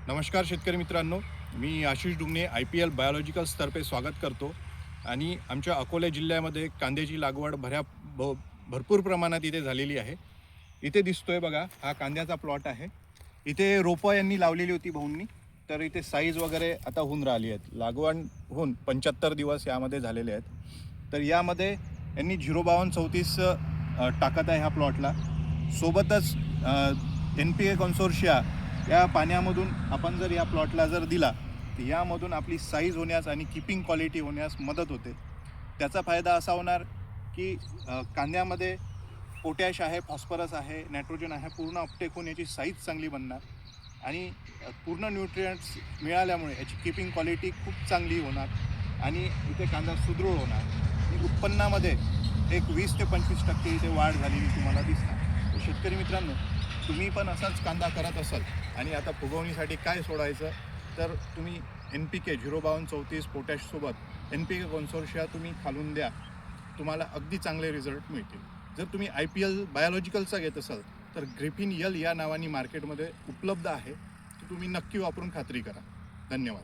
नमस्कार शेतकरी मित्रांनो, मी आशिष डुंगणे IPL बायोलॉजिकल्सतर्फे स्वागत करतो. आणि आमच्या अकोला जिल्ह्यामध्ये कांद्याची लागवड भरपूर प्रमाणात इथे झालेली आहे. इथे दिसतोय बघा, हा कांद्याचा प्लॉट आहे. इथे रोपं यांनी लावलेली होती भाऊंनी, तर इथे साईज वगैरे आता होऊन राहिली आहेत. लागवड होऊन 75 दिवस यामध्ये झालेले आहेत. तर यामध्ये यांनी 05234 टाकत आहे ह्या प्लॉटला. सोबतच NPK कन्सोर्शिया या पाण्यामधून आपण जर या प्लॉटला जर दिला तर यामधून आपली साईज होण्यास आणि कीपिंग क्वालिटी होण्यास मदत होते. त्याचा फायदा असा होणार की कांद्यामध्ये पोटॅश आहे, फॉस्फरस आहे, नायट्रोजन आहे, पूर्ण अपटेक होऊन याची साईज चांगली बनणार आणि पूर्ण न्यूट्रिएंट्स मिळाल्यामुळे याची कीपिंग क्वालिटी खूप चांगली होणार आणि इथे कांदा सुदृढ होणार आणि उत्पन्नामध्ये एक 20 ते 25% इथे वाढ झालेली तुम्हाला दिसणार. तर शेतकरी मित्रांनो, तुम्ही पण असाच कांदा करत असाल आणि आता फुगवणीसाठी काय सोडायचं, तर तुम्ही NPK 05234 पोटॅशसोबत NPK कन्सोर्शिया तुम्ही खालून द्या, तुम्हाला अगदी चांगले रिझल्ट मिळतील. जर तुम्ही IPL बायोलॉजिकलचा घेत असाल तर ग्रिफिन यल या नावाने मार्केटमध्ये उपलब्ध आहे, तर तुम्ही नक्की वापरून खात्री करा. धन्यवाद.